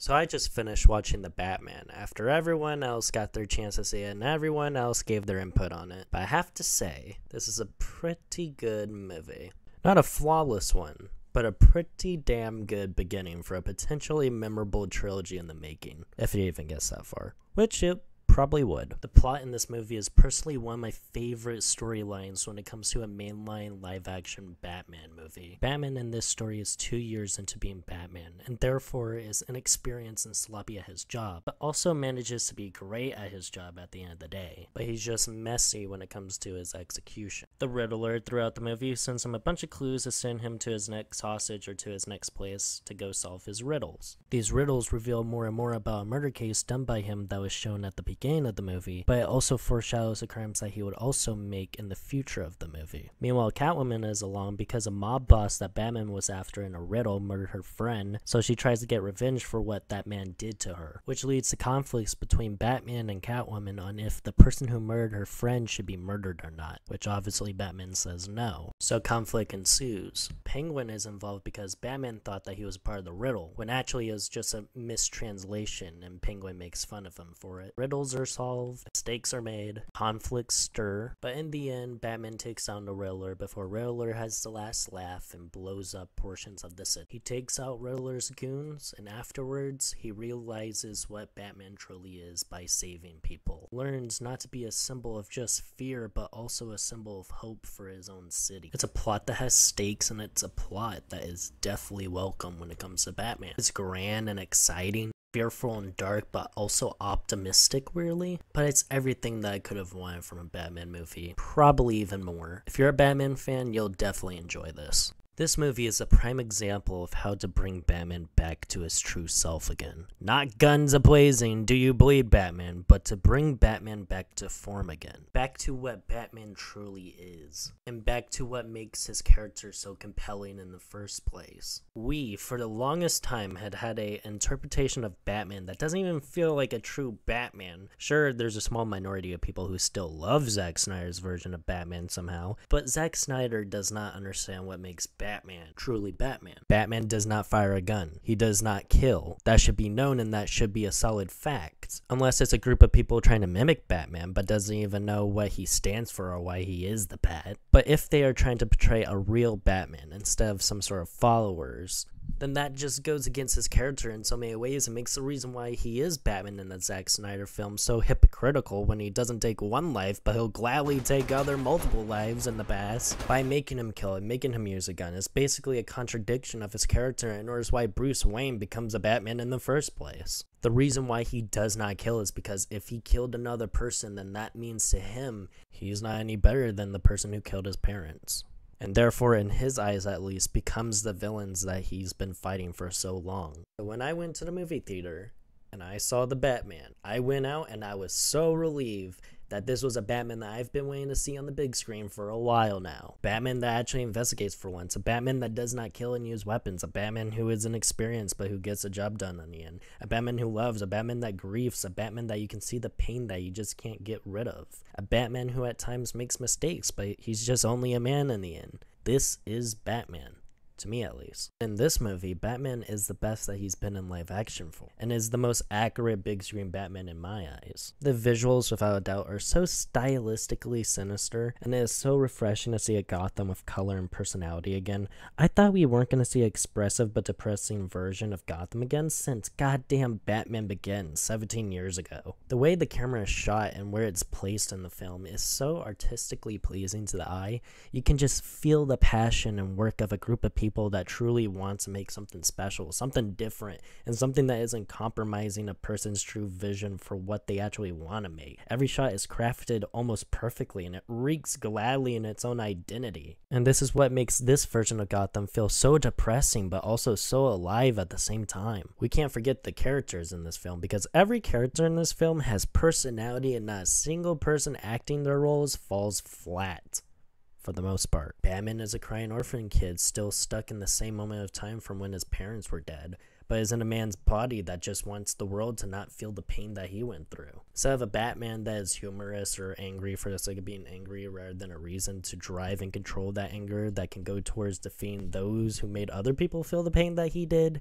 So I just finished watching The Batman after everyone else got their chance to see it and everyone else gave their input on it. But I have to say, this is a pretty good movie. Not a flawless one, but a pretty damn good beginning for a potentially memorable trilogy in the making, if it even gets that far. Which it probably would. The plot in this movie is personally one of my favorite storylines when it comes to a mainline live-action Batman movie. Batman in this story is 2 years into being Batman, and therefore is inexperienced and sloppy at his job, but also manages to be great at his job at the end of the day. But he's just messy when it comes to his execution. The Riddler throughout the movie sends him a bunch of clues to send him to his next hostage or to his next place to go solve his riddles. These riddles reveal more and more about a murder case done by him that was shown at the beginning of the movie, but it also foreshadows the crimes that he would also make in the future of the movie. Meanwhile, Catwoman is along because a mob boss that Batman was after in a riddle murdered her friend, so she tries to get revenge for what that man did to her, which leads to conflicts between Batman and Catwoman on if the person who murdered her friend should be murdered or not, which obviously Batman says no. So conflict ensues. Penguin is involved because Batman thought that he was part of the riddle, when actually it was just a mistranslation and Penguin makes fun of him for it. Riddles are solved, mistakes are made, conflicts stir, but in the end, Batman takes down the Riddler before Riddler has the last laugh and blows up portions of the city. He takes out Riddler's goons, and afterwards, he realizes what Batman truly is by saving people. Learns not to be a symbol of just fear, but also a symbol of hope for his own city. It's a plot that has stakes, and it's a plot that is definitely welcome when it comes to Batman. It's grand and exciting, fearful and dark, but also optimistic, weirdly. But it's everything that I could have wanted from a Batman movie. Probably even more. If you're a Batman fan, you'll definitely enjoy this. This movie is a prime example of how to bring Batman back to his true self again. Not guns a-blazing, do you bleed, Batman, but to bring Batman back to form again. Back to what Batman truly is. And back to what makes his character so compelling in the first place. We, for the longest time, had an interpretation of Batman that doesn't even feel like a true Batman. Sure, there's a small minority of people who still love Zack Snyder's version of Batman somehow, but Zack Snyder does not understand what makes Batman truly Batman. Batman does not fire a gun. He does not kill. That should be known, and that should be a solid fact. Unless it's a group of people trying to mimic Batman but doesn't even know what he stands for or why he is the Bat. But if they are trying to portray a real Batman instead of some sort of followers, then that just goes against his character in so many ways and makes the reason why he is Batman in the Zack Snyder film so hypocritical when he doesn't take one life, but he'll gladly take other multiple lives in the past by making him kill and making him use a gun. It's basically a contradiction of his character and is why Bruce Wayne becomes a Batman in the first place. The reason why he does not kill is because if he killed another person, then that means to him, he's not any better than the person who killed his parents. And therefore, in his eyes at least, becomes the villains that he's been fighting for so long. When I went to the movie theater and I saw The Batman, I went out and I was so relieved that this was a Batman that I've been waiting to see on the big screen for a while now. Batman that actually investigates for once, a Batman that does not kill and use weapons, a Batman who is inexperienced but who gets the job done in the end, a Batman who loves, a Batman that grieves, a Batman that you can see the pain that you just can't get rid of, a Batman who at times makes mistakes, but he's just only a man in the end. This is Batman. To me at least. In this movie, Batman is the best that he's been in live action for, and is the most accurate big screen Batman in my eyes. The visuals, without a doubt, are so stylistically sinister, and it is so refreshing to see a Gotham with color and personality again. I thought we weren't going to see an expressive but depressing version of Gotham again since goddamn Batman Begins 17 years ago. The way the camera is shot and where it's placed in the film is so artistically pleasing to the eye. You can just feel the passion and work of a group of people that truly want to make something special, something different, and something that isn't compromising a person's true vision for what they actually want to make. Every shot is crafted almost perfectly, and it reeks gladly in its own identity. And this is what makes this version of Gotham feel so depressing, but also so alive at the same time. We can't forget the characters in this film, because every character in this film has personality, and not a single person acting their roles falls flat. For the most part. Batman is a crying orphan kid still stuck in the same moment of time from when his parents were dead, but is in a man's body that just wants the world to not feel the pain that he went through. Instead of a Batman that is humorous or angry for the sake of being angry rather than a reason to drive and control that anger that can go towards defeating those who made other people feel the pain that he did,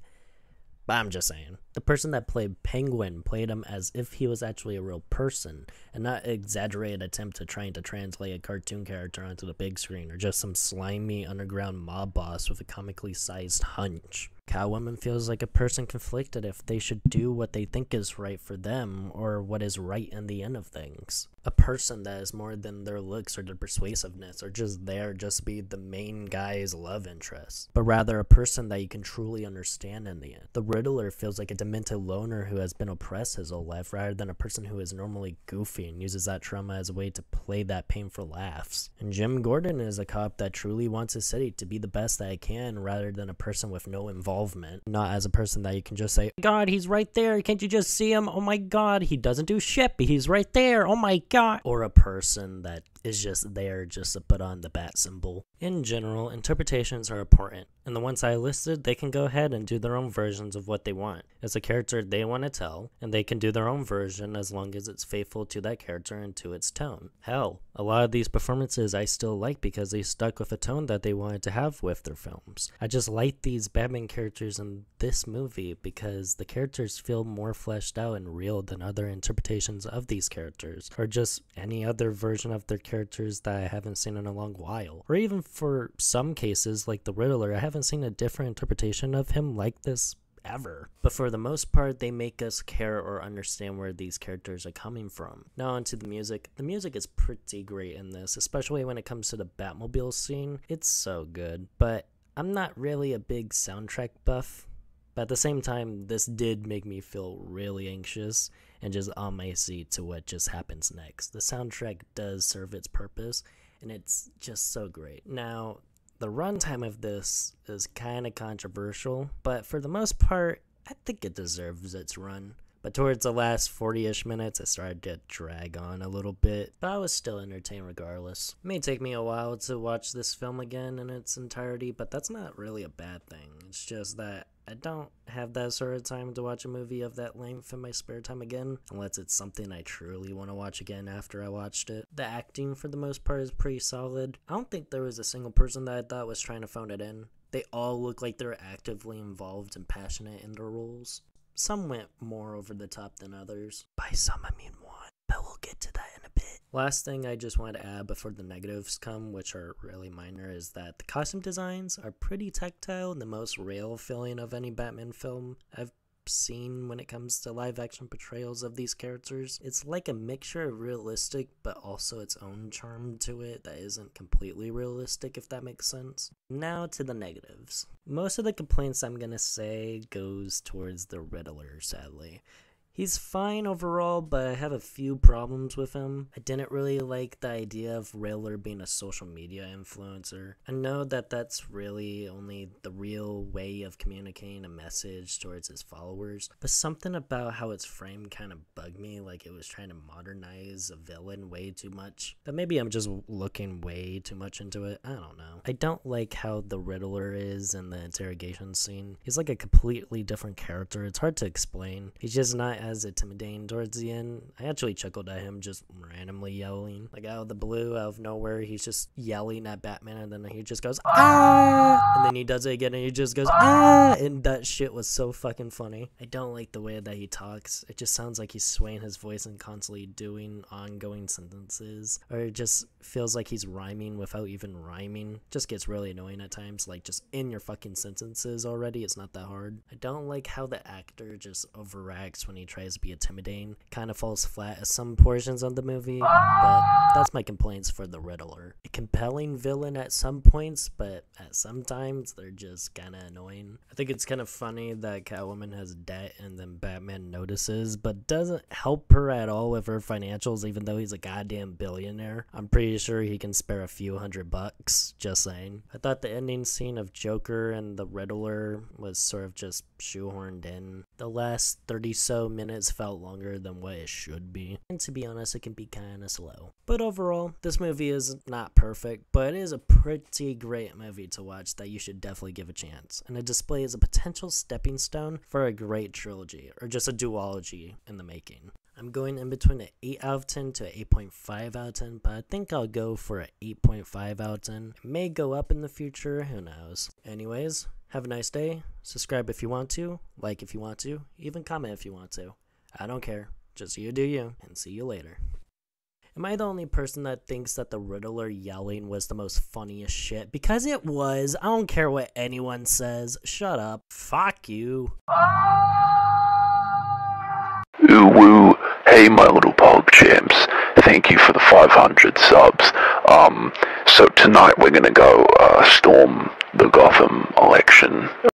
But I'm just saying. The person that played Penguin played him as if he was actually a real person, and not an exaggerated attempt to trying to translate a cartoon character onto the big screen, or just some slimy underground mob boss with a comically sized hunch. Catwoman feels like a person conflicted if they should do what they think is right for them, or what is right in the end of things. A person that is more than their looks or their persuasiveness, or just there just to be the main guy's love interest, but rather a person that you can truly understand in the end. The Riddler feels like a demented loner who has been oppressed his whole life, rather than a person who is normally goofy and uses that trauma as a way to play that pain for laughs. And Jim Gordon is a cop that truly wants his city to be the best that it can, rather than a person with no involvement. Not as a person that you can just say, God, he's right there, can't you just see him? Oh my God, he doesn't do shit, but he's right there, oh my God. Or a person that is just there just to put on the bat symbol. In general, interpretations are important, and the ones I listed, they can go ahead and do their own versions of what they want. It's a character they want to tell, and they can do their own version as long as it's faithful to that character and to its tone. Hell, a lot of these performances I still like because they stuck with a tone that they wanted to have with their films. I just like these Batman characters in this movie because the characters feel more fleshed out and real than other interpretations of these characters, or just any other version of their characters that I haven't seen in a long while. Or even for some cases, like the Riddler, I haven't seen a different interpretation of him like this ever. But for the most part, they make us care or understand where these characters are coming from. Now onto the music. The music is pretty great in this, especially when it comes to the Batmobile scene. It's so good. But I'm not really a big soundtrack buff. But at the same time, this did make me feel really anxious and just on my seat to what just happens next. The soundtrack does serve its purpose, and it's just so great. Now, the runtime of this is kind of controversial, but for the most part, I think it deserves its run. But towards the last 40-ish minutes, it started to drag on a little bit, but I was still entertained regardless. It may take me a while to watch this film again in its entirety, but that's not really a bad thing. It's just that I don't have that sort of time to watch a movie of that length in my spare time again, unless it's something I truly want to watch again after I watched it. The acting, for the most part, is pretty solid. I don't think there was a single person that I thought was trying to phone it in. They all look like they're actively involved and passionate in their roles. Some went more over the top than others. By some, I mean one, but we'll get to that in a bit. Last thing I just wanted to add before the negatives come, which are really minor, is that the costume designs are pretty tactile and the most real feeling of any Batman film I've seen when it comes to live action portrayals of these characters. It's like a mixture of realistic but also its own charm to it that isn't completely realistic, if that makes sense. Now to the negatives. Most of the complaints I'm gonna say goes towards the Riddler, sadly. He's fine overall, but I have a few problems with him. I didn't really like the idea of Riddler being a social media influencer. I know that that's really only the real way of communicating a message towards his followers, but something about how it's framed kind of bugged me, like it was trying to modernize a villain way too much. But maybe I'm just looking way too much into it. I don't know. I don't like how the Riddler is in the interrogation scene. He's like a completely different character. It's hard to explain. He's just not as intimidating towards the end. I actually chuckled at him just randomly yelling. Like out of the blue, out of nowhere, he's just yelling at Batman, and then he just goes, ah! And then he does it again, and he just goes, ah! And that shit was so fucking funny. I don't like the way that he talks. It just sounds like he's swaying his voice and constantly doing ongoing sentences. Or it just feels like he's rhyming without even rhyming. Just gets really annoying at times. Like, just in your fucking sentences already. It's not that hard. I don't like how the actor just overacts when he tries to be intimidating. Kind of falls flat at some portions of the movie, but that's my complaints for the Riddler. A compelling villain at some points, but at some times they're just kind of annoying. I think it's kind of funny that Catwoman has debt and then Batman notices, but doesn't help her at all with her financials, even though he's a goddamn billionaire. I'm pretty sure he can spare a few $100, just saying. I thought the ending scene of Joker and the Riddler was sort of just shoehorned in. The last 30 so minutes felt longer than what it should be, and to be honest, it can be kind of slow. But overall, this movie is not perfect, but it is a pretty great movie to watch that you should definitely give a chance, and it displays a potential stepping stone for a great trilogy, or just a duology in the making. I'm going in between an 8 out of 10 to an 8.5 out of 10, but I think I'll go for an 8.5 out of 10. It may go up in the future, who knows. Anyways, Have a nice day. Subscribe if you want to. Like if you want to. Even comment if you want to. I don't care. Just you do you. And see you later. Am I the only person that thinks that the Riddler yelling was the most funniest shit? Because it was. I don't care what anyone says. Shut up. Fuck you. Ooh woo. Hey my little pog champs. Thank you for the 500 subs. So tonight we're gonna go storm the Gotham election